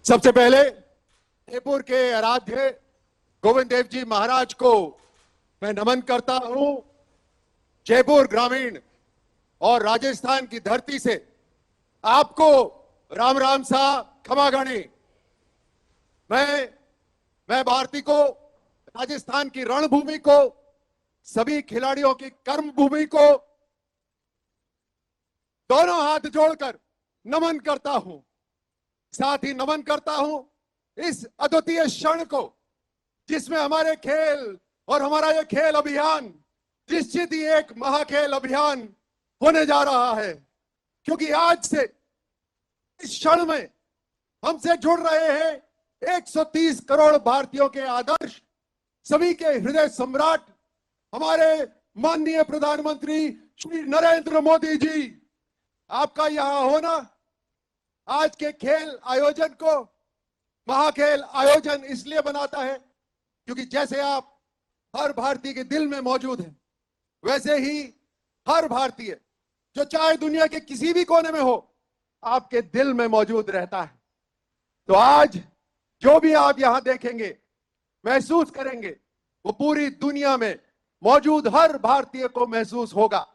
सबसे पहले जयपुर के आराध्य गोविंद देव जी महाराज को मैं नमन करता हूं। जयपुर ग्रामीण और राजस्थान की धरती से आपको राम राम सा खमागणी। मैं भारती को, राजस्थान की रणभूमि को, सभी खिलाड़ियों की कर्म भूमि को दोनों हाथ जोड़कर नमन करता हूं। साथ ही नमन करता हूं इस अद्वितीय क्षण को जिसमें हमारे खेल और हमारा यह खेल अभियान निश्चित ही एक महाखेल अभियान होने जा रहा है, क्योंकि आज से इस क्षण में हमसे जुड़ रहे हैं 130 करोड़ भारतीयों के आदर्श, सभी के हृदय सम्राट हमारे माननीय प्रधानमंत्री श्री नरेंद्र मोदी जी। आपका यहां होना आज के खेल आयोजन को महाखेल आयोजन इसलिए बनाता है क्योंकि जैसे आप हर भारतीय के दिल में मौजूद हैं, वैसे ही हर भारतीय जो चाहे दुनिया के किसी भी कोने में हो, आपके दिल में मौजूद रहता है। तो आज जो भी आप यहां देखेंगे, महसूस करेंगे, वो पूरी दुनिया में मौजूद हर भारतीय को महसूस होगा।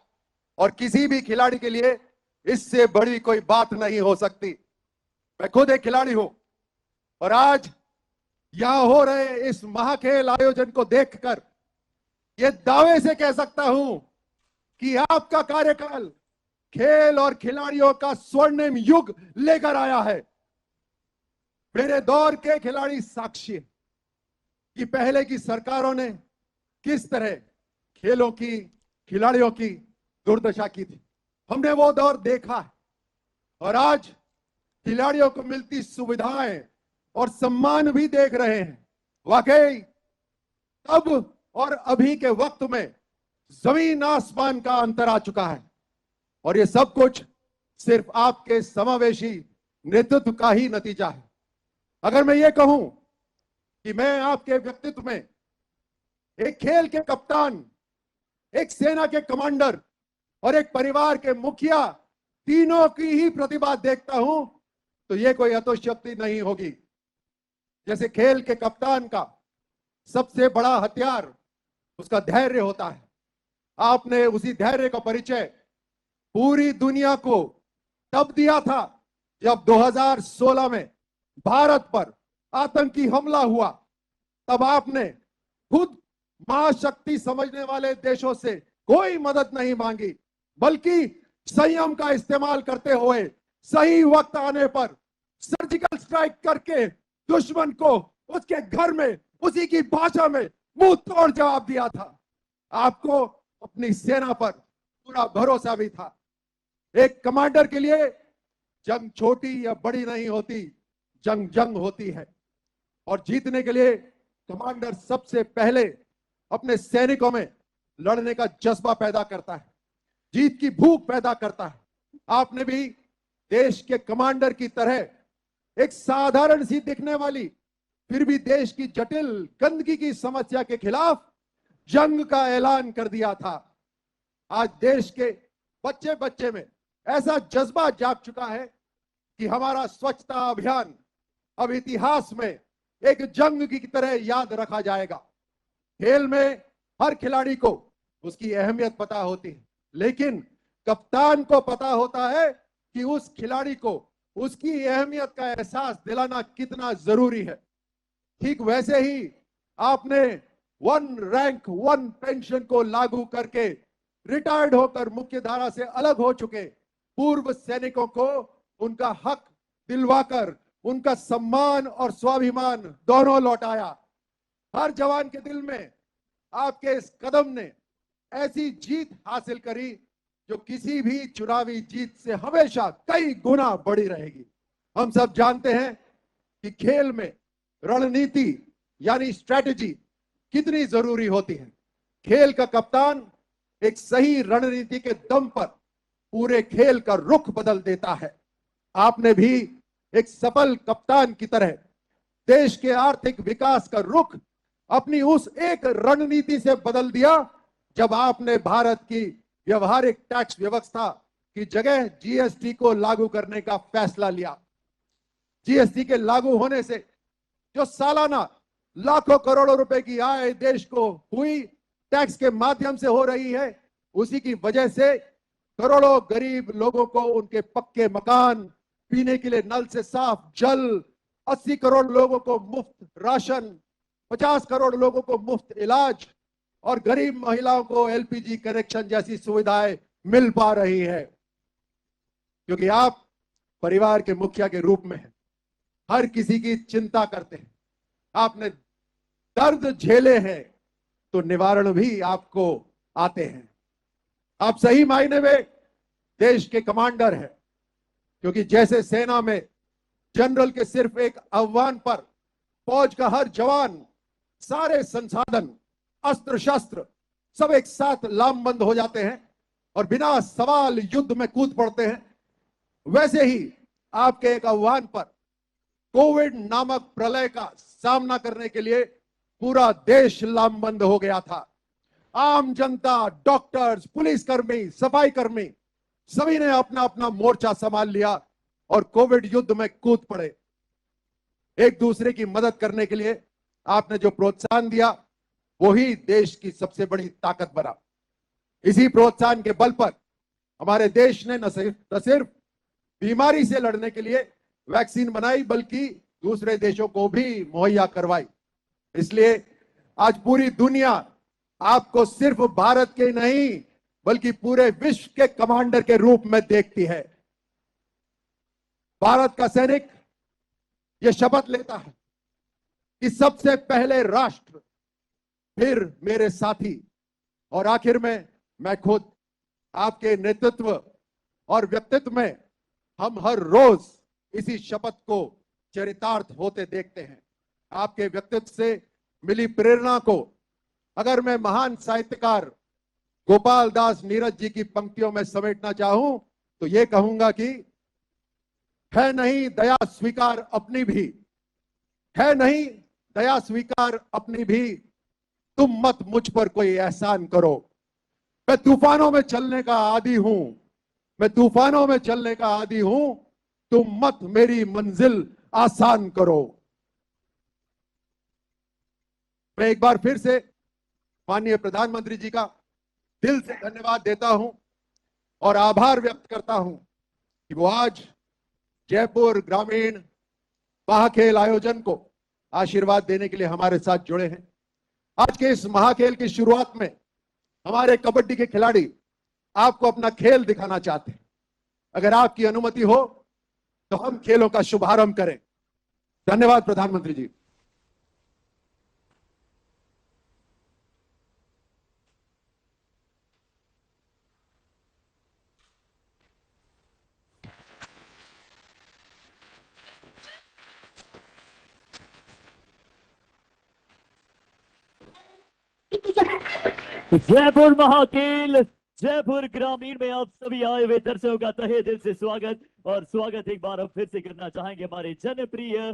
और किसी भी खिलाड़ी के लिए इससे बड़ी कोई बात नहीं हो सकती। मैं खुद एक खिलाड़ी हूं और आज यहां हो रहे इस महाखेल आयोजन को देखकर यह दावे से कह सकता हूं कि आपका कार्यकाल खेल और खिलाड़ियों का स्वर्णिम युग लेकर आया है। मेरे दौर के खिलाड़ी साक्षी हैं कि पहले की सरकारों ने किस तरह खेलों की, खिलाड़ियों की दुर्दशा की थी। हमने वो दौर देखा है और आज खिलाड़ियों को मिलती सुविधाएं और सम्मान भी देख रहे हैं। वाकई तब और अभी के वक्त में जमीन आसमान का अंतर आ चुका है और ये सब कुछ सिर्फ आपके समावेशी नेतृत्व का ही नतीजा है। अगर मैं ये कहूं कि मैं आपके व्यक्तित्व में एक खेल के कप्तान, एक सेना के कमांडर और एक परिवार के मुखिया तीनों की ही प्रतिभा देखता हूं, तो यह कोई अतिशयोक्ति नहीं होगी। जैसे खेल के कप्तान का सबसे बड़ा हथियार उसका धैर्य होता है। आपने उसी धैर्य का परिचय पूरी दुनिया को तब दिया था जब 2016 में भारत पर आतंकी हमला हुआ। तब आपने खुद महाशक्ति समझने वाले देशों से कोई मदद नहीं मांगी, बल्कि संयम का इस्तेमाल करते हुए सही वक्त आने पर सर्जिकल स्ट्राइक करके दुश्मन को उसके घर में उसी की भाषा में मुंह तोड़ जवाब दिया था। आपको अपनी सेना पर पूरा भरोसा भी था। एक कमांडर के लिए जंग छोटी या बड़ी नहीं होती, जंग जंग होती है और जीतने के लिए कमांडर सबसे पहले अपने सैनिकों में लड़ने का जज्बा पैदा करता है, जीत की भूख पैदा करता है। आपने भी देश के कमांडर की तरह एक साधारण सी दिखने वाली फिर भी देश की जटिल गंदगी की समस्या के खिलाफ जंग का ऐलान कर दिया था। आज देश के बच्चे बच्चे में ऐसा जज्बा जाग चुका है कि हमारा स्वच्छता अभियान अब इतिहास में एक जंग की तरह याद रखा जाएगा। खेल में हर खिलाड़ी को उसकी अहमियत पता होती है, लेकिन कप्तान को पता होता है कि उस खिलाड़ी को उसकी अहमियत का एहसास दिलाना कितना जरूरी है। ठीक वैसे ही आपने 1 रैंक 1 पेंशन को लागू करके रिटायर्ड होकर मुख्य धारा से अलग हो चुके पूर्व सैनिकों को उनका हक दिलवाकर उनका सम्मान और स्वाभिमान दोनों लौटाया। हर जवान के दिल में आपके इस कदम ने ऐसी जीत हासिल करी जो किसी भी चुनावी जीत से हमेशा कई गुना बड़ी रहेगी। हम सब जानते हैं कि खेल में रणनीति यानी स्ट्रैटेजी कितनी जरूरी होती है। खेल का कप्तान एक सही रणनीति के दम पर पूरे खेल का रुख बदल देता है। आपने भी एक सफल कप्तान की तरह देश के आर्थिक विकास का रुख अपनी उस एक रणनीति से बदल दिया जब आपने भारत की व्यवहारिक टैक्स व्यवस्था की जगह जीएसटी को लागू करने का फैसला लिया। जीएसटी के लागू होने से जो सालाना लाखों करोड़ों रुपए की आय देश को हुई, टैक्स के माध्यम से हो रही है, उसी की वजह से करोड़ों गरीब लोगों को उनके पक्के मकान, पीने के लिए नल से साफ जल, 80 करोड़ लोगों को मुफ्त राशन, 50 करोड़ लोगों को मुफ्त इलाज और गरीब महिलाओं को एलपीजी कनेक्शन जैसी सुविधाएं मिल पा रही है। क्योंकि आप परिवार के मुखिया के रूप में हैं, हर किसी की चिंता करते हैं, आपने दर्द झेले हैं तो निवारण भी आपको आते हैं। आप सही मायने में देश के कमांडर हैं, क्योंकि जैसे सेना में जनरल के सिर्फ एक आह्वान पर फौज का हर जवान, सारे संसाधन, अस्त्र शस्त्र सब एक साथ लामबंद हो जाते हैं और बिना सवाल युद्ध में कूद पड़ते हैं, वैसे ही आपके एक आह्वान पर कोविड नामक प्रलय का सामना करने के लिए पूरा देश लामबंद हो गया था। आम जनता, डॉक्टर्स, पुलिसकर्मी, सफाई कर्मी सभी ने अपना अपना मोर्चा संभाल लिया और कोविड युद्ध में कूद पड़े। एक दूसरे की मदद करने के लिए आपने जो प्रोत्साहन दिया वही देश की सबसे बड़ी ताकत बना। इसी प्रोत्साहन के बल पर हमारे देश ने न सिर्फ बीमारी से लड़ने के लिए वैक्सीन बनाई, बल्कि दूसरे देशों को भी मुहैया करवाई। इसलिए आज पूरी दुनिया आपको सिर्फ भारत के नहीं बल्कि पूरे विश्व के कमांडर के रूप में देखती है। भारत का सैनिक यह शपथ लेता है कि सबसे पहले राष्ट्र, फिर मेरे साथी और आखिर में मैं खुद। आपके नेतृत्व और व्यक्तित्व में हम हर रोज इसी शपथ को चरितार्थ होते देखते हैं। आपके व्यक्तित्व से मिली प्रेरणा को अगर मैं महान साहित्यकार गोपाल दास नीरज जी की पंक्तियों में समेटना चाहूं तो यह कहूंगा कि है नहीं दया स्वीकार अपनी भी, है नहीं दया स्वीकार अपनी भी, तुम मत मुझ पर कोई एहसान करो। मैं तूफानों में चलने का आदी हूं, मैं तूफानों में चलने का आदी हूं, तुम मत मेरी मंजिल आसान करो। मैं एक बार फिर से माननीय प्रधानमंत्री जी का दिल से धन्यवाद देता हूं और आभार व्यक्त करता हूं कि वो आज जयपुर ग्रामीण महाखेल आयोजन को आशीर्वाद देने के लिए हमारे साथ जुड़े हैं। आज के इस महाखेल की शुरुआत में हमारे कबड्डी के खिलाड़ी आपको अपना खेल दिखाना चाहते हैं। अगर आपकी अनुमति हो तो हम खेलों का शुभारंभ करें। धन्यवाद प्रधानमंत्री जी। जयपुर महाखेल जयपुर ग्रामीण में आप सभी आए हुए दर्शकों का तहे दिल से स्वागत और स्वागत एक बार हम फिर से करना चाहेंगे हमारे जनप्रिय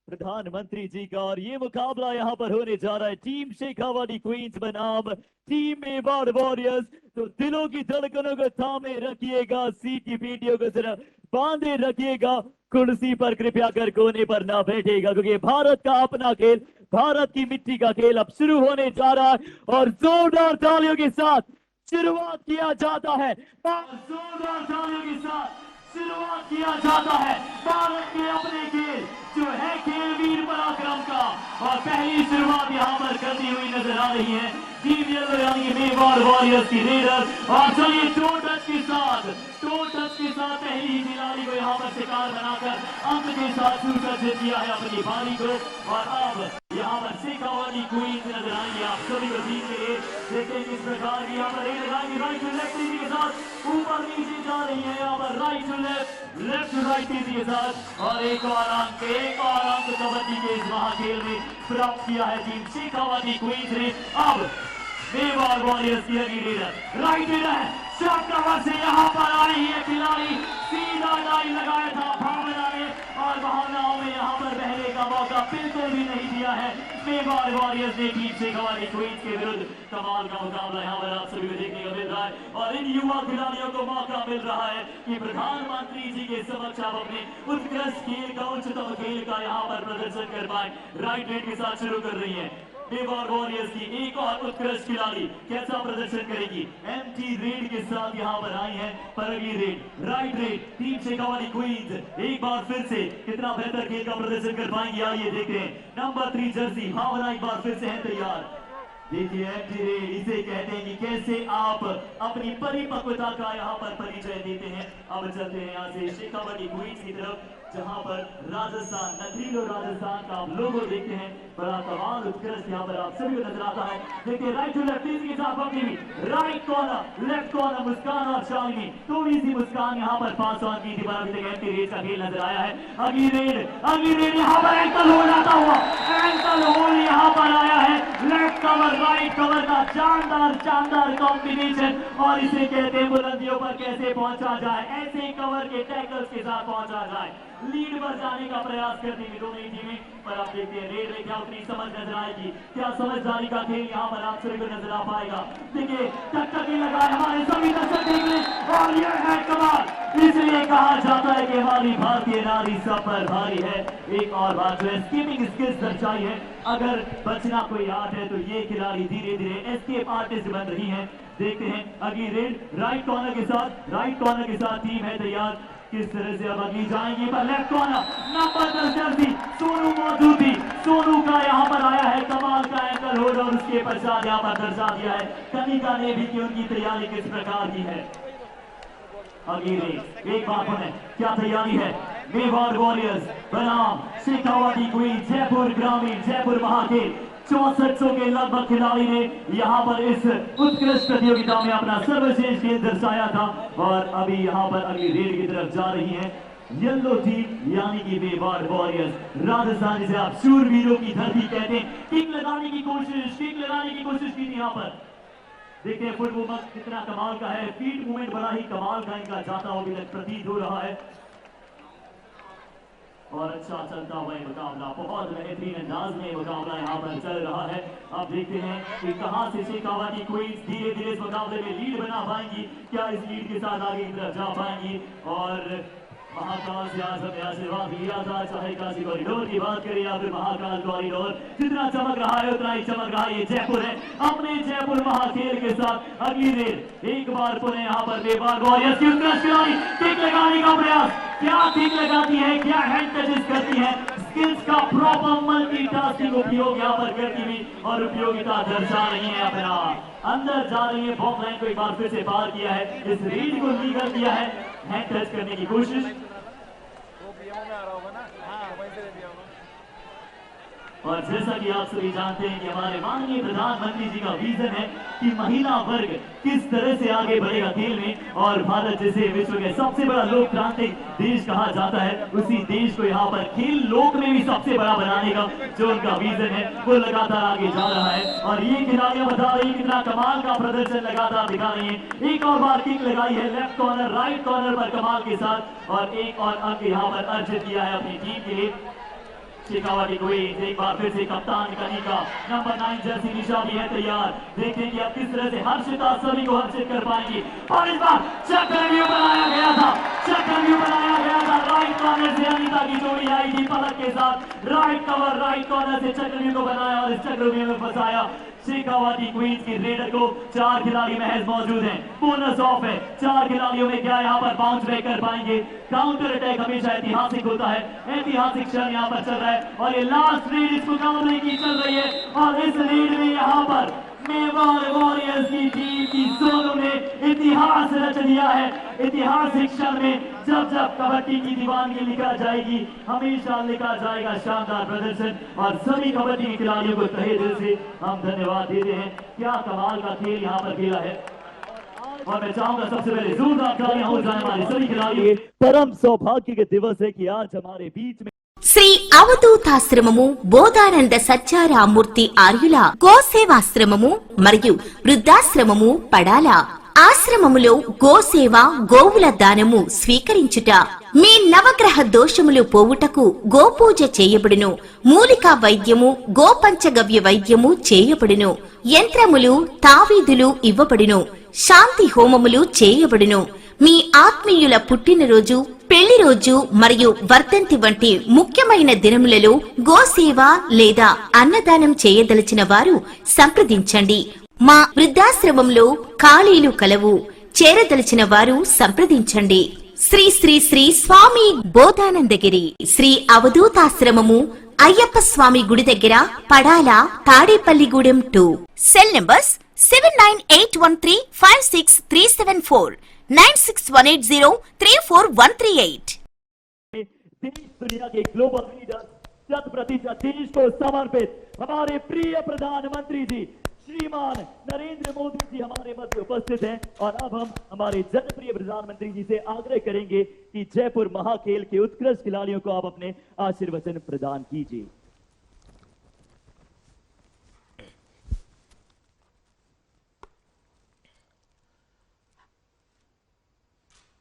प्रधानमंत्री जी का। और ये मुकाबला यहाँ पर होने जा रहा है टीम शेखावाटी क्वींस बनाम टीम मेवाड़ वॉरियर्स। तो दिलों की धड़कनों को थामे रखिएगा, सीट की पीटियों को जरा बांधे रखिएगा, कुर्सी पर कृपया कर कोने पर ना बैठेगा, क्योंकि भारत का अपना खेल, भारत की मिट्टी का खेल अब शुरू होने जा रहा है और जोरदार तालियों के साथ शुरुआत किया जाता है। जोरदार तालियों के साथ शुरुआत किया जाता है भारत के अपने खेल जो है खेल वीर पराक्रम का। और पहली शुरुआत यहाँ पर करती हुई नजर आ रही है टीम येलो यानी मेवाड़ वॉरियर्स की लीडर। और चलिए टो टच के साथ पहली ही खिलाड़ी को यहाँ पर शिकार बनाकर अंक के साथ सुसज्जित किया है अपनी बारी को। और अब यहाँ पर शेखावाटी क्वींस नजर आएंगे आप सभी को जीत के लिए। देखिए किस प्रकार की यहाँ पर लगाएंगे राइट टू लेफ्ट तेजी के साथ ऊपर नीचे जा रही है, यहाँ पर right to left to right तेजी के साथ। और एक और अंक कबड्डी के इस महाखेल में प्राप्त किया है टीम शेखावाटी क्वींस ने। अब मेवाड़ वॉरियर्स की अगली लीडर राइट है शॉट कवर से यहाँ पर आ रही है खिलाड़ी, सीधा लाइन लगाया था भावना ने और भावनाओं में यहाँ पर बहने का मौका मौका बिल्कुल भी नहीं दिया है। मेवाड़ वॉरियर्स ने टीम शेखावाटी क्वींस के विरुद्ध कमाल का मुकाबला यहाँ पर आप सभी को देखने को मिल रहा है और इन युवा खिलाड़ियों को मौका मिल रहा है कि प्रधानमंत्री जी के समक्ष आप अपने उत्कृष्ट खेल का उच्चतम खेल का यहाँ पर प्रदर्शन कर पाए। राइट रेड के साथ शुरू कर रही है मेवाड़ वॉरियर्स की एक और उत्कृष्ट खिलाड़ी कैसा प्रदर्शन करेगी। एमटी रेड के साथ यहाँ पर आई है परगी raid. Right raid team Shekhawati Queens एक बार फिर से कितना बेहतर खेल का प्रदर्शन कर पाएंगे, आइए देखते हैं। नंबर 3 जर्सी भावना एक बार फिर से है तैयार। देखिए एमटी रेड इसे कहते हैं कि कैसे आप अपनी परिपक्वता का यहाँ पर परिचय देते हैं। अब चलते हैं यहाँ से शेखावाटी क्वींस की तरफ जहां पर राजस्थान नखीलो राजस्थान का आप लोगो देखते हैं। बड़ा कमाल उत्कृष्ट यहाँ पर आप सभी को नजर आता है। देखिए राइट टू लेफ्ट के साथ अपनी राइट कॉर्नर लेफ्ट कॉर्नर मुस्कान और शालिनी थोड़ी सी मुस्कान यहाँ पर पास ऑन की थी पर अभी तक एंटी रेड का खेल नजर आया है। अगी रेड यहाँ पर एंकल होल्ड आता हुआ एंकल होल्ड यहाँ पर आया है। लेफ्ट कवर राइट कवर का शानदार कॉम्बिनेशन और इसे कहते हैं बुलंदियों पर कैसे पहुंचा जाए, ऐसे कवर के टैकल्स के साथ पहुंचा जाए। लीड पर जाने का प्रयास करती हुई दोनों ही टीमें पर आप देखते हैं रेड में क्या उतनी समझ नजर आएगी, क्या समझदारी का खेल यहाँ पर आप सभी को नजर आ पाएगा। देखिए टक्कर लगा है हमारे सभी दर्शक देख लें और यह है कमाल। इसलिए कहा जाता है कि हमारी भारतीय नारी सब पर भारी है। एक और बात जो है स्कीमिंग स्किल्स दर्शाई है। अगर बचना कोई आर्ट है तो ये खिलाड़ी धीरे धीरे एस्केप आर्टिस्ट बन रही है। देखते हैं अगी रेड राइट कॉर्नर के साथ टीम है तैयार। किस तरह से अब अगली जाएंगी पर left corner number 10 Jersey Sonu मौजूद थी। सोनू का यहाँ पर आया है कमाल का एंकल होल्ड और उसके पश्चात यहाँ पर दर्शा दिया है कनिका ने भी कि उनकी तैयारी किस प्रकार की है। अगली एक बात है क्या तैयारी है। मेवाड़ वॉरियर्स बनाम शेखावाटी क्वींस जयपुर ग्रामीण जयपुर महाखेल 6400 के लगभग खिलाड़ी ने यहाँ पर इस उत्कृष्ट प्रतियोगिता में अपना सर्वश्रेष्ठ खेल दर्शाया था और अभी यहाँ पर अगली रेड की तरफ जा रही है येलो टीम यानी कि मेवाड़ वॉरियर्स। राजस्थान जिसे आप शूरवीरों की धरती कहते हैं। किक लगाने की कोशिश की थी यहाँ पर। देखते हैं फुट मूवमेंट कितना कमाल का है, फीट मूवमेंट बड़ा ही कमाल का इनका जाता हुआ अभी तक प्रतीत हो रहा है और अच्छा चलता हुआ मुकाबला बहुत बेहतरीन अंदाज में मुकाबला यहाँ पर चल रहा है। अब देखते हैं कि कहां से शेखावाटी क्वींस धीरे धीरे इस मुकाबले में लीड बना पाएंगी, क्या इस लीड के साथ आगे की तरफ जा पाएंगी और महाकाल से आज हमें आशीर्वाद लिया था। चाहे काशी कॉरिडोर की बात करें या फिर महाकाल कॉरिडोर जितना चमक रहा है उतना ही चमक रहा है ये जयपुर है अपने जयपुर महाखेल के साथ। अगली रेड एक बार पुनः यहाँ पर मेवाड़ वॉरियर्स की उत्कृष्ट खिलाड़ी किक लगाने का प्रयास, क्या किक लगाती है, क्या हैंड टचेस करती है, स्किल्स का प्रॉपर मल्टीटास्किंग उपयोग यहाँ पर करती हुई और उपयोगिता दर्शा रही है। अपना अंदर जा रही है बॉक्स लाइन को एक बार फिर से पार किया है, इस रीड को लीगल किया है, हैंड टच करने की कोशिश और जैसा कि आप सभी जानते हैं कि हमारे माननीय प्रधानमंत्री जी का विजन है कि महिला वर्ग किस तरह से आगे बढ़ेगा खेल में और भारत जैसे विश्व के सबसे बड़ा लोकतांत्रिक देश कहा जाता है उसी देश को यहाँ पर खेल लोक में भी सबसे बड़ा बनाने का जो उनका विजन है वो लगातार आगे जा रहा है और ये खिलाड़ियां बता रही है कितना कमाल का प्रदर्शन लगातार दिखा रही है। एक और बार किक लगाई है लेफ्ट कॉर्नर राइट कॉर्नर पर कमाल के साथ और एक और अंक यहाँ पर अर्जित किया है अपनी टीम के लिए। शेखावाटी क्वींस एक बार फिर से कप्तान कनिका नंबर 9 जर्सी निशा भी है तैयार। देखते हैं कि अब किस तरह से हर्षिता सभी को हर्षित कर पाएंगी और इस बार चक्रव्यूह बनाया गया था राइट कॉर्नर से अनीता की जोड़ी आई थी पलक के साथ राइट कवर राइट कॉर्नर से चक्रव्यूह को बनाया और इस चक्रव्यूह में फंसाया शेखावाटी क्वींस की रेडर को। 4 खिलाड़ी महज मौजूद हैं, बोनस ऑफ है 4 खिलाड़ियों में क्या यहाँ पर बाउंस बैक कर पाएंगे। काउंटर अटैक हमेशा ऐतिहासिक होता है, ऐतिहासिक क्षण यहाँ पर चल रहा है और ये लास्ट रेड इस मुकाबले की चल रही है और इस रेड में यहाँ पर मेवाड़ वॉरियर्स की टीम की सोनू ने इतिहास रच दिया है। ऐतिहासिक क्षण में जब कबड्डी की दीवानगी लिखा जाएगी हमेशा लिखा जाएगा शानदार प्रदर्शन और सभी कबड्डी के खिलाड़ियों को तहे दिल से हम धन्यवाद देते हैं। क्या कमाल का खेल यहाँ पर खेला है और मैं चाहूंगा सबसे पहले जोरदार तालियां हो जाए हमारे सभी खिलाड़ियों। परम सौभाग्य के दिवस है कि आज हमारे बीच में శ్రీ అవధూతాశ్రమము బోధానంద సత్యారామూర్తి ఆర్యుల గోసేవాశ్రమము మరియు వృద్ధాశ్రమము పడాల ఆశ్రమములో గోసేవ గోవుల దానము స్వీకరించుట మీ నవగ్రహ దోషములు పోవుటకు గోపూజ చేయబడును. మూలికా వైద్యము గోపంచగవ్య వైద్యము చేయబడును. యంత్రములు తావీదులు ఇవ్వబడును. శాంతి హోమములు చేయబడును. మీ ఆత్మీయుల పుట్టినరోజు పెళ్లి రోజు మరియు వర్ధంతి వంటి ముఖ్యమైన దినములలో గోసేవ లేదా అన్నదానం చేయదలిచిన వారు సంప్రదించండి. మా వృద్ధాశ్రమంలో ఖాళీలు కలవు. చేరదలిచిన వారు సంప్రదించండి. శ్రీ శ్రీ శ్రీ స్వామి బోధానందగిరి శ్రీ అవధూతాశ్రమము అయ్యప్ప స్వామి గుడి దగ్గర పడాల తాడేపల్లిగూడెం 2. Cell numbers 7981356374 9618034138. देश दुनिया के ग्लोबल लीडर 100% देश को समर्पित हमारे प्रिय प्रधानमंत्री जी श्रीमान नरेंद्र मोदी जी हमारे मध्य उपस्थित हैं और अब हम हमारे जनप्रिय प्रधानमंत्री जी से आग्रह करेंगे कि जयपुर महाखेल के उत्कृष्ट खिलाड़ियों को आप अपने आशीर्वचन प्रदान कीजिए।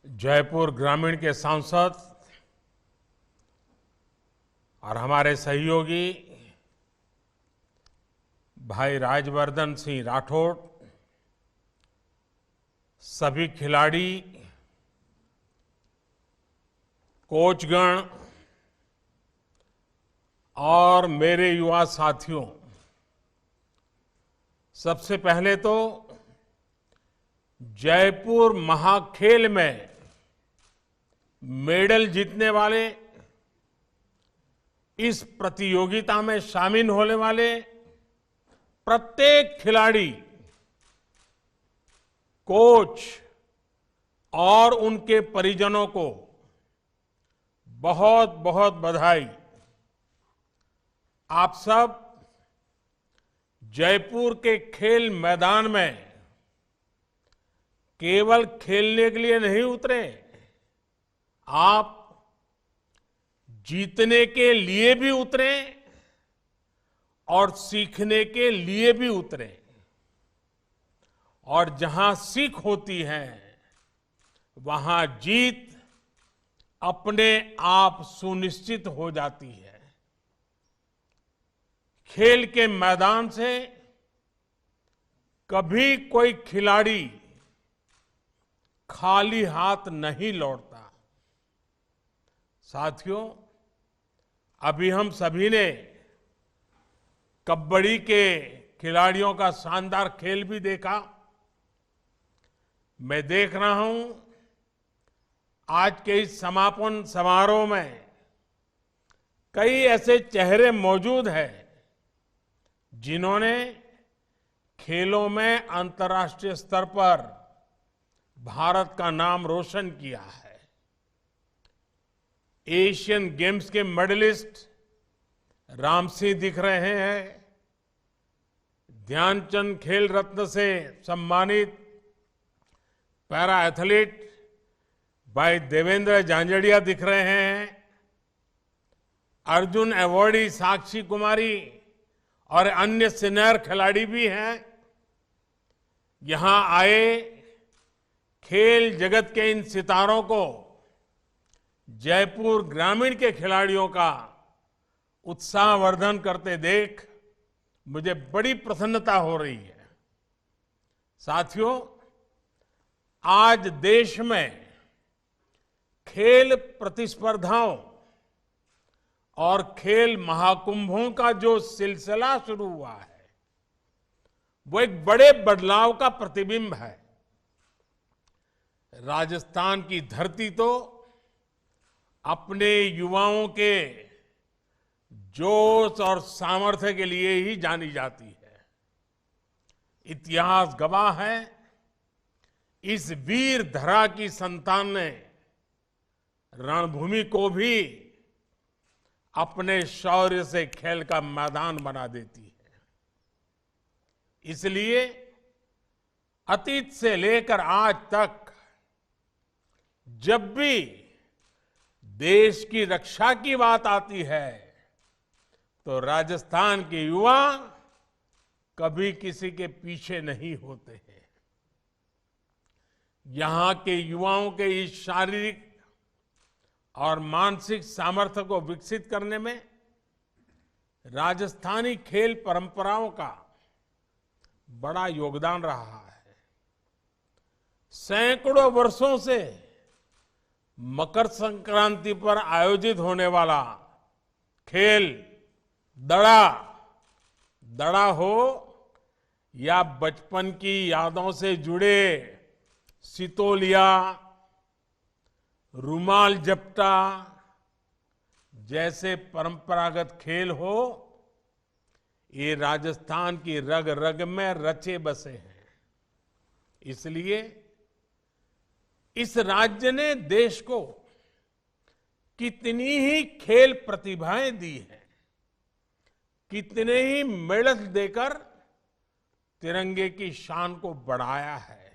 जयपुर ग्रामीण के सांसद और हमारे सहयोगी भाई राजवर्धन सिंह राठौड़, सभी खिलाड़ी, कोचगण और मेरे युवा साथियों, सबसे पहले तो जयपुर महाखेल में मेडल जीतने वाले, इस प्रतियोगिता में शामिल होने वाले प्रत्येक खिलाड़ी, कोच और उनके परिजनों को बहुत बहुत बधाई। आप सब जयपुर के खेल मैदान में केवल खेलने के लिए नहीं उतरे, आप जीतने के लिए भी उतरे और सीखने के लिए भी उतरे। और जहां सीख होती है वहां जीत अपने आप सुनिश्चित हो जाती है। खेल के मैदान से कभी कोई खिलाड़ी खाली हाथ नहीं लौटता। साथियों, अभी हम सभी ने कबड्डी के खिलाड़ियों का शानदार खेल भी देखा। मैं देख रहा हूं आज के इस समापन समारोह में कई ऐसे चेहरे मौजूद हैं जिन्होंने खेलों में अंतर्राष्ट्रीय स्तर पर भारत का नाम रोशन किया है। एशियन गेम्स के मेडलिस्ट रामसिंह दिख रहे हैं, ध्यानचंद खेल रत्न से सम्मानित पैरा एथलीट भाई देवेंद्र झांझड़िया दिख रहे हैं, अर्जुन अवॉर्डी साक्षी कुमारी और अन्य सीनियर खिलाड़ी भी हैं। यहां आए खेल जगत के इन सितारों को जयपुर ग्रामीण के खिलाड़ियों का उत्साहवर्धन करते देख मुझे बड़ी प्रसन्नता हो रही है। साथियों, आज देश में खेल प्रतिस्पर्धाओं और खेल महाकुंभों का जो सिलसिला शुरू हुआ है वो एक बड़े बदलाव का प्रतिबिंब है। राजस्थान की धरती तो अपने युवाओं के जोश और सामर्थ्य के लिए ही जानी जाती है। इतिहास गवाह है, इस वीर धरा की संतान ने रणभूमि को भी अपने शौर्य से खेल का मैदान बना देती है। इसलिए अतीत से लेकर आज तक जब भी देश की रक्षा की बात आती है तो राजस्थान के युवा कभी किसी के पीछे नहीं होते हैं। यहां के युवाओं के इस शारीरिक और मानसिक सामर्थ्य को विकसित करने में राजस्थानी खेल परंपराओं का बड़ा योगदान रहा है। सैकड़ों वर्षों से मकर संक्रांति पर आयोजित होने वाला खेल दड़ा हो या बचपन की यादों से जुड़े सितोलिया, रुमाल जपटा जैसे परंपरागत खेल हो, ये राजस्थान की रग रग में रचे बसे हैं। इसलिए इस राज्य ने देश को कितनी ही खेल प्रतिभाएं दी हैं, कितने ही मेडल देकर तिरंगे की शान को बढ़ाया है।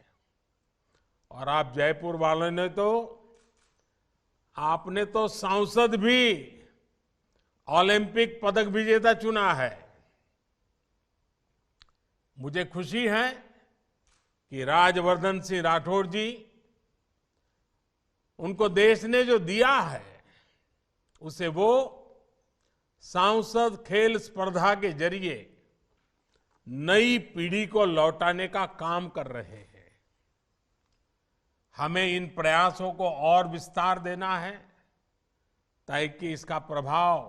और आप जयपुर वालों ने आपने तो सांसद भी ओलंपिक पदक विजेता चुना है। मुझे खुशी है कि राजवर्धन सिंह राठौड़ जी, उनको देश ने जो दिया है उसे वो सांसद खेल स्पर्धा के जरिए नई पीढ़ी को लौटाने का काम कर रहे हैं। हमें इन प्रयासों को और विस्तार देना है ताकि इसका प्रभाव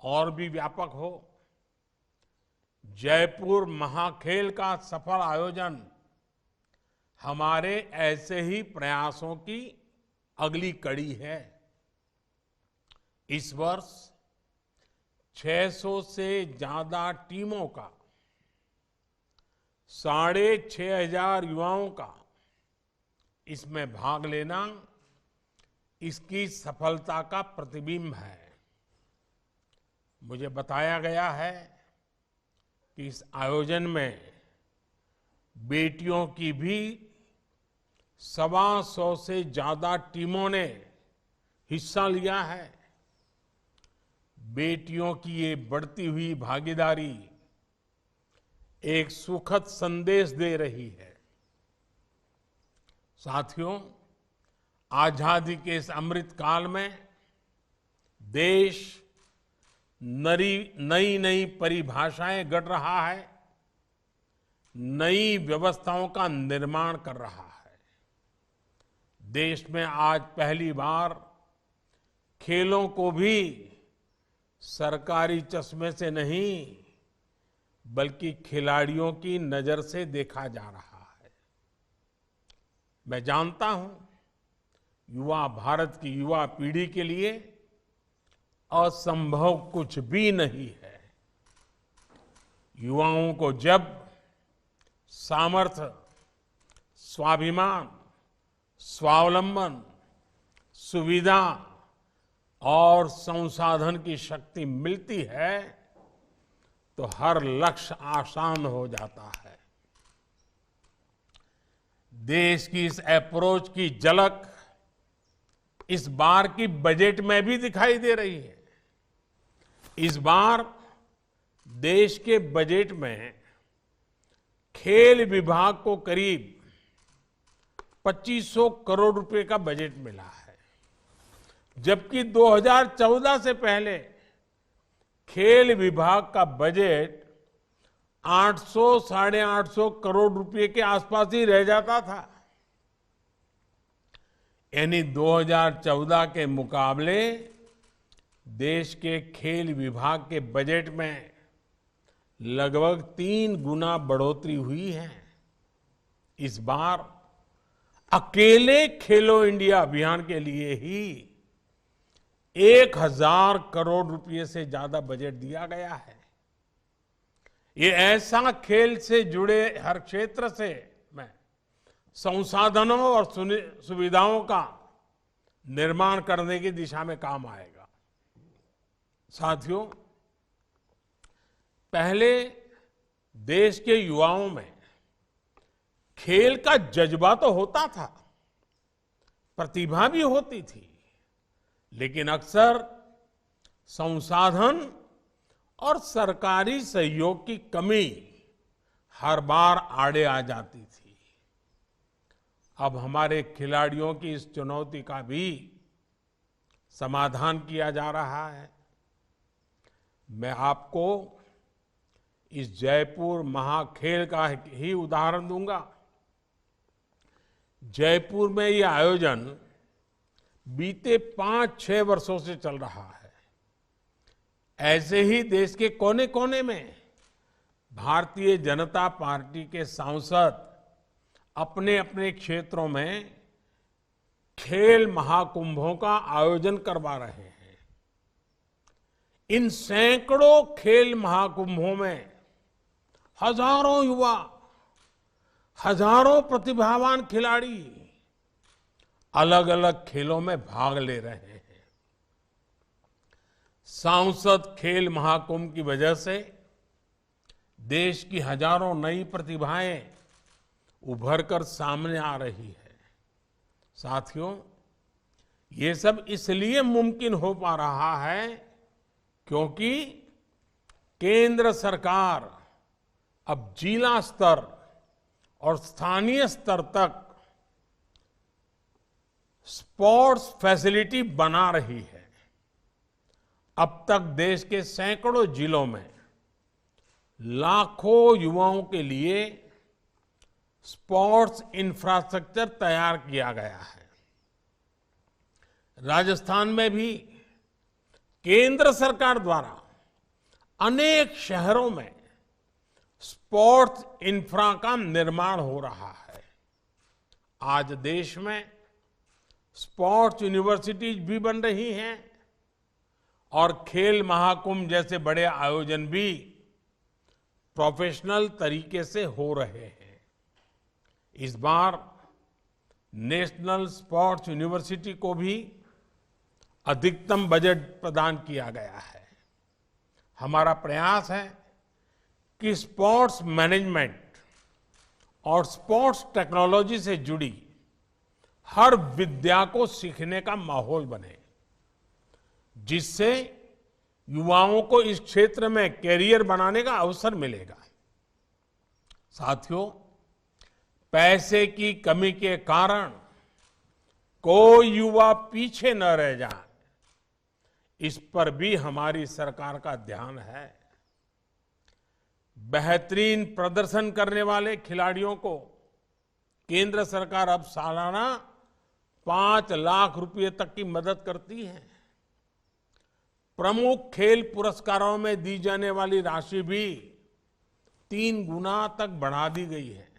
और भी व्यापक हो। जयपुर महाखेल का सफल आयोजन हमारे ऐसे ही प्रयासों की अगली कड़ी है। इस वर्ष 600 से ज्यादा टीमों का 6,500 युवाओं का इसमें भाग लेना इसकी सफलता का प्रतिबिंब है। मुझे बताया गया है कि इस आयोजन में बेटियों की भी 125 से ज्यादा टीमों ने हिस्सा लिया है। बेटियों की ये बढ़ती हुई भागीदारी एक सुखद संदेश दे रही है। साथियों, आजादी के इस अमृत काल में देश नई नई परिभाषाएं गढ़ रहा है, नई व्यवस्थाओं का निर्माण कर रहा है। देश में आज पहली बार खेलों को भी सरकारी चश्मे से नहीं बल्कि खिलाड़ियों की नजर से देखा जा रहा है। मैं जानता हूं, युवा भारत की युवा पीढ़ी के लिए असंभव कुछ भी नहीं है। युवाओं को जब सामर्थ्य, स्वाभिमान, स्वावलंबन, सुविधा और संसाधन की शक्ति मिलती है तो हर लक्ष्य आसान हो जाता है। देश की इस अप्रोच की झलक इस बार की बजट में भी दिखाई दे रही है। इस बार देश के बजट में खेल विभाग को करीब 2500 करोड़ रुपए का बजट मिला है, जबकि 2014 से पहले खेल विभाग का बजट 800 साढ़े 800 करोड़ रुपए के आसपास ही रह जाता था। यानी 2014 के मुकाबले देश के खेल विभाग के बजट में लगभग 3 गुना बढ़ोतरी हुई है। इस बार अकेले खेलो इंडिया अभियान के लिए ही 1000 करोड़ रुपए से ज्यादा बजट दिया गया है। ये ऐसा खेल से जुड़े हर क्षेत्र से में संसाधनों और सुविधाओं का निर्माण करने की दिशा में काम आएगा। साथियों, पहले देश के युवाओं में खेल का जज्बा तो होता था, प्रतिभा भी होती थी, लेकिन अक्सर संसाधन और सरकारी सहयोग की कमी हर बार आड़े आ जाती थी। अब हमारे खिलाड़ियों की इस चुनौती का भी समाधान किया जा रहा है। मैं आपको इस जयपुर महाखेल का ही उदाहरण दूंगा। जयपुर में ये आयोजन बीते 5-6 वर्षों से चल रहा है। ऐसे ही देश के कोने कोने में भारतीय जनता पार्टी के सांसद अपने अपने क्षेत्रों में खेल महाकुंभों का आयोजन करवा रहे हैं। इन सैकड़ों खेल महाकुंभों में हजारों युवा, हजारों प्रतिभावान खिलाड़ी अलग अलग खेलों में भाग ले रहे हैं। सांसद खेल महाकुंभ की वजह से देश की हजारों नई प्रतिभाएं उभर कर सामने आ रही है। साथियों, ये सब इसलिए मुमकिन हो पा रहा है क्योंकि केंद्र सरकार अब जिला स्तर और स्थानीय स्तर तक स्पोर्ट्स फैसिलिटी बना रही है। अब तक देश के सैकड़ों जिलों में लाखों युवाओं के लिए स्पोर्ट्स इंफ्रास्ट्रक्चर तैयार किया गया है। राजस्थान में भी केंद्र सरकार द्वारा अनेक शहरों में स्पोर्ट्स इंफ्रा का निर्माण हो रहा है। आज देश में स्पोर्ट्स यूनिवर्सिटीज भी बन रही हैं और खेल महाकुंभ जैसे बड़े आयोजन भी प्रोफेशनल तरीके से हो रहे हैं। इस बार नेशनल स्पोर्ट्स यूनिवर्सिटी को भी अधिकतम बजट प्रदान किया गया है। हमारा प्रयास है कि स्पोर्ट्स मैनेजमेंट और स्पोर्ट्स टेक्नोलॉजी से जुड़ी हर विद्या को सीखने का माहौल बने, जिससे युवाओं को इस क्षेत्र में कैरियर बनाने का अवसर मिलेगा। साथियों, पैसे की कमी के कारण कोई युवा पीछे न रह जाए, इस पर भी हमारी सरकार का ध्यान है। बेहतरीन प्रदर्शन करने वाले खिलाड़ियों को केंद्र सरकार अब सालाना 5 लाख रुपए तक की मदद करती है। प्रमुख खेल पुरस्कारों में दी जाने वाली राशि भी 3 गुना तक बढ़ा दी गई है।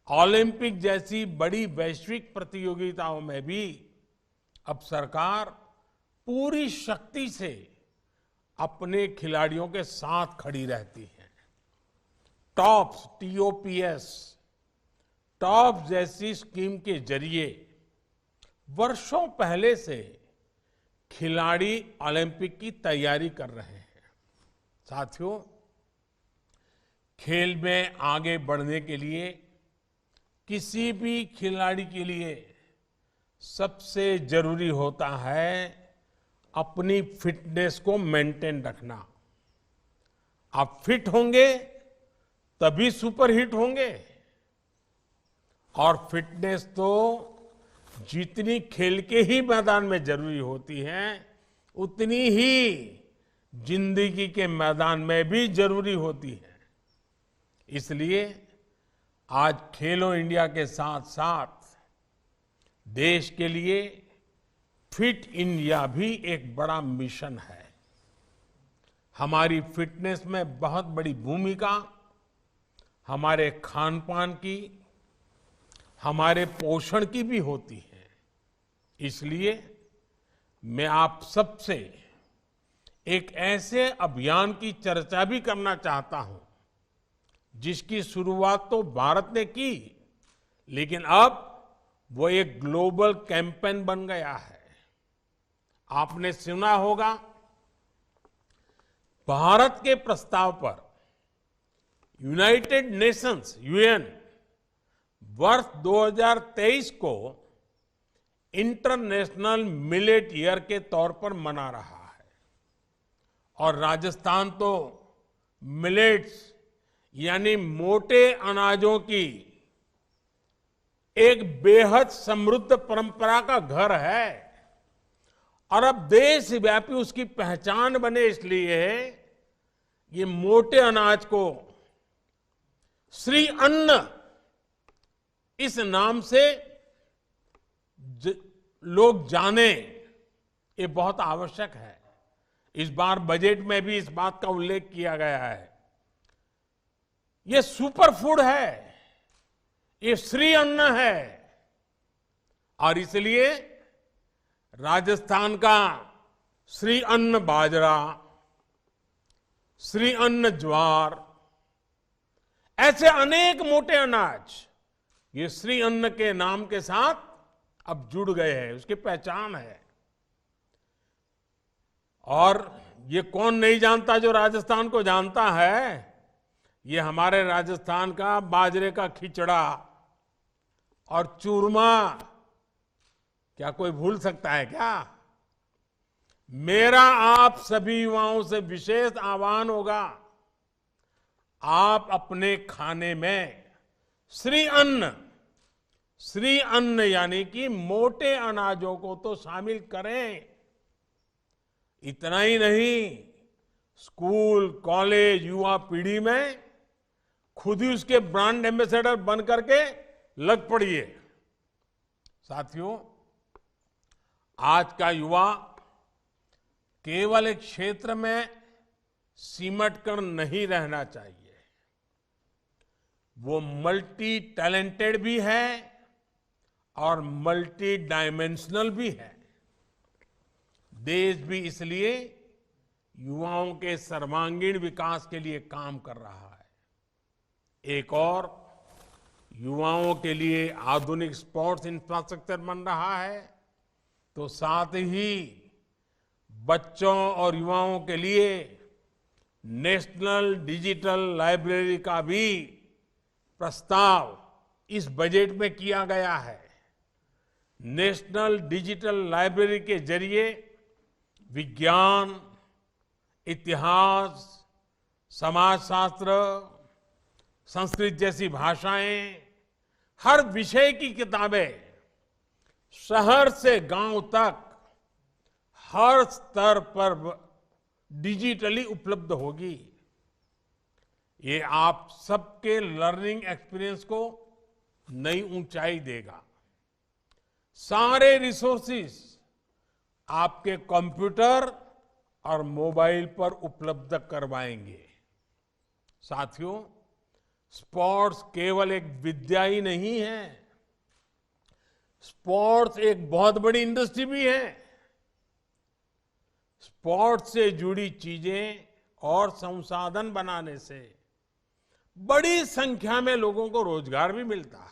ओलंपिक जैसी बड़ी वैश्विक प्रतियोगिताओं में भी अब सरकार पूरी शक्ति से अपने खिलाड़ियों के साथ खड़ी रहती है। टॉप्स, TOPS, टॉप जैसी स्कीम के जरिए वर्षों पहले से खिलाड़ी ओलंपिक की तैयारी कर रहे हैं। साथियों, खेल में आगे बढ़ने के लिए किसी भी खिलाड़ी के लिए सबसे जरूरी होता है अपनी फिटनेस को मेंटेन रखना। आप फिट होंगे तभी सुपर हिट होंगे। और फिटनेस तो जितनी खेल के ही मैदान में जरूरी होती है, उतनी ही जिंदगी के मैदान में भी जरूरी होती है। इसलिए आज खेलो इंडिया के साथ साथ देश के लिए फिट इंडिया भी एक बड़ा मिशन है। हमारी फिटनेस में बहुत बड़ी भूमिका हमारे खान पान की, हमारे पोषण की भी होती है। इसलिए मैं आप सबसे एक ऐसे अभियान की चर्चा भी करना चाहता हूं जिसकी शुरुआत तो भारत ने की, लेकिन अब वो एक ग्लोबल कैंपेन बन गया है। आपने सुना होगा, भारत के प्रस्ताव पर यूनाइटेड नेशंस UN वर्ष 2023 को इंटरनेशनल मिलेट ईयर के तौर पर मना रहा है। और राजस्थान तो मिलेट्स यानी मोटे अनाजों की एक बेहद समृद्ध परंपरा का घर है और अब देशव्यापी उसकी पहचान बने, इसलिए ये मोटे अनाज को श्री अन्न इस नाम से लोग जाने, ये बहुत आवश्यक है। इस बार बजट में भी इस बात का उल्लेख किया गया है। ये सुपर फूड है, ये श्री अन्न है और इसलिए राजस्थान का श्री अन्न बाजरा, श्री अन्न ज्वार, ऐसे अनेक मोटे अनाज ये श्री अन्न के नाम के साथ अब जुड़ गए हैं, उसकी पहचान है। और ये कौन नहीं जानता, जो राजस्थान को जानता है। ये हमारे राजस्थान का बाजरे का खिचड़ा और चूरमा, क्या कोई भूल सकता है क्या? मेरा आप सभी युवाओं से विशेष आह्वान होगा, आप अपने खाने में श्री अन्न यानी कि मोटे अनाजों को तो शामिल करें। इतना ही नहीं, स्कूल, कॉलेज, युवा पीढ़ी में खुद ही उसके ब्रांड एम्बेसडर बन करके लग पड़िए। साथियों, आज का युवा केवल एक क्षेत्र में सिमट कर नहीं रहना चाहिए, वो मल्टी टैलेंटेड भी है और मल्टी डायमेंशनल भी है। देश भी इसलिए युवाओं के सर्वांगीण विकास के लिए काम कर रहा है। एक और युवाओं के लिए आधुनिक स्पोर्ट्स इंफ्रास्ट्रक्चर बन रहा है, तो साथ ही बच्चों और युवाओं के लिए नेशनल डिजिटल लाइब्रेरी का भी प्रस्ताव इस बजट में किया गया है। नेशनल डिजिटल लाइब्रेरी के जरिए विज्ञान, इतिहास, समाजशास्त्र, संस्कृत जैसी भाषाएं, हर विषय की किताबें शहर से गांव तक हर स्तर पर डिजिटली उपलब्ध होगी। ये आप सबके लर्निंग एक्सपीरियंस को नई ऊंचाई देगा। सारे रिसोर्सेज आपके कंप्यूटर और मोबाइल पर उपलब्ध करवाएंगे। साथियों, स्पोर्ट्स केवल एक विद्या ही नहीं है, स्पोर्ट्स एक बहुत बड़ी इंडस्ट्री भी है। स्पोर्ट्स से जुड़ी चीजें और संसाधन बनाने से बड़ी संख्या में लोगों को रोजगार भी मिलता है।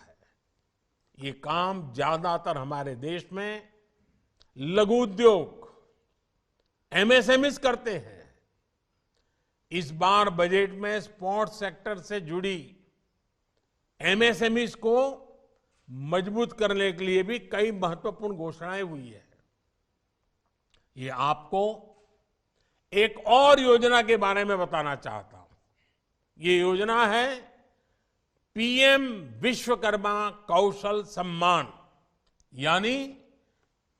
ये काम ज्यादातर हमारे देश में लघु उद्योग, एमएसएमईज करते हैं। इस बार बजट में स्पोर्ट्स सेक्टर से जुड़ी एमएसएमईज को मजबूत करने के लिए भी कई महत्वपूर्ण घोषणाएं हुई है। ये आपको एक और योजना के बारे में बताना चाहता हूं। ये योजना है पीएम विश्वकर्मा कौशल सम्मान, यानी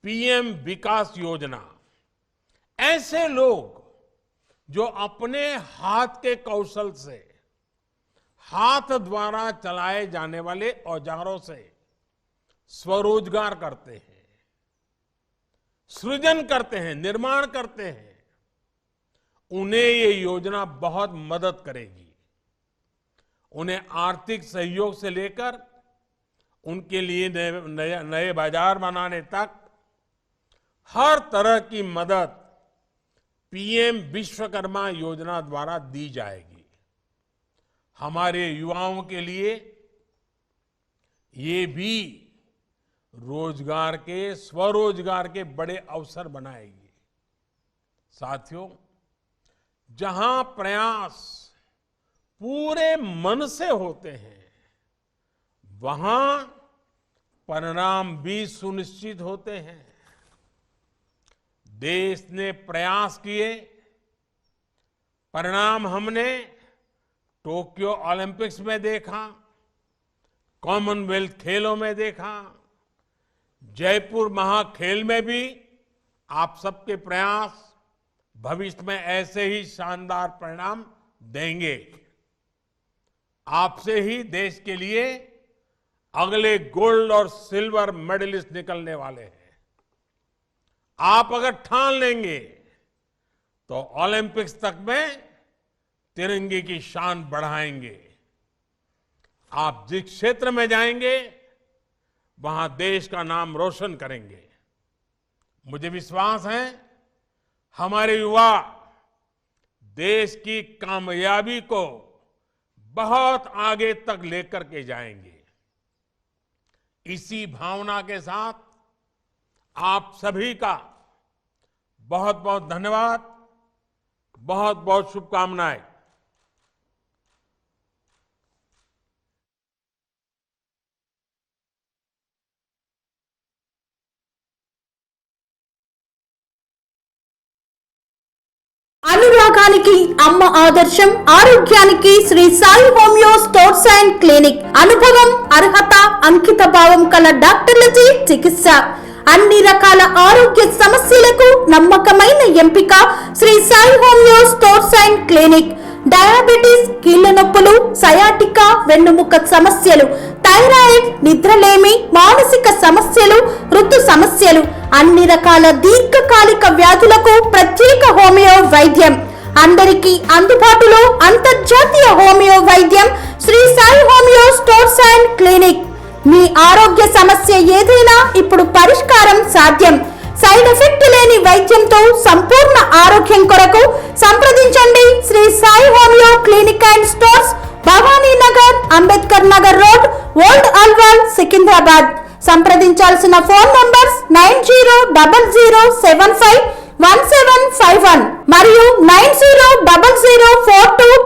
पीएम विकास योजना। ऐसे लोग जो अपने हाथ के कौशल से, हाथ द्वारा चलाए जाने वाले औजारों से स्वरोजगार करते हैं, सृजन करते हैं, निर्माण करते हैं, उन्हें ये योजना बहुत मदद करेगी। उन्हें आर्थिक सहयोग से लेकर उनके लिए नए बाजार बनाने तक हर तरह की मदद पीएम विश्वकर्मा योजना द्वारा दी जाएगी। हमारे युवाओं के लिए ये भी रोजगार के, स्वरोजगार के बड़े अवसर बनाएगी। साथियों, जहां प्रयास पूरे मन से होते हैं, वहां परिणाम भी सुनिश्चित होते हैं। देश ने प्रयास किए, परिणाम हमने टोक्यो ओलंपिक्स में देखा। कॉमनवेल्थ खेलों में देखा, जयपुर महाखेल में भी आप सबके प्रयास भविष्य में ऐसे ही शानदार परिणाम देंगे। आपसे ही देश के लिए अगले गोल्ड और सिल्वर मेडलिस्ट निकलने वाले हैं। आप अगर ठान लेंगे तो ओलंपिक्स तक में तिरंगे की शान बढ़ाएंगे। आप जिस क्षेत्र में जाएंगे वहां देश का नाम रोशन करेंगे। मुझे विश्वास है हमारे युवा देश की कामयाबी को बहुत आगे तक लेकर के जाएंगे। इसी भावना के साथ आप सभी का बहुत बहुत धन्यवाद, बहुत बहुत शुभकामनाएं। అనురాగానికి అమ్మ ఆదర్శం, ఆరోగ్యానికి Sri Sai homeo stores and clinic. అనుభవం, అర్హత, అంకిత భావం కల డాక్టర్లచే చికిత్స. అన్ని రకాల ఆరోగ్య సమస్యలకు నమ్మకమైన ఎంపిక Sri Sai homeo stores and clinic. Diabetes, కీళ్ల నొప్పులు, సయాటికా, వెన్నుముక సమస్యలు, థైరాయిడ్, నిద్రలేమి, మానసిక సమస్యలు, ఋతు సమస్యలు, అన్ని రకాల దీర్ఘకాలిక వ్యాధులకు ప్రత్యేక హోమియో వైద్యం. అందరికీ అందుబాటులో అంతర్జాతీయ హోమియో వైద్యం Shri Sai homeo stores and clinic. మీ ఆరోగ్య సమస్య ఏదైనా ఇప్పుడు పరిష్కారం సాధ్యం. సైడ్ ఎఫెక్ట్ లేని వైద్యంతో సంపూర్ణ ఆరోగ్యం కొరకు సంప్రదించండి Shri Sai homeo clinic and stores, Bhavani Nagar, Ambedkar Nagar road, old Alwal, Secunderabad. సంప్రదించాల్సిన ఫోన్ నంబర్స్ 9000751751 మరియు 900042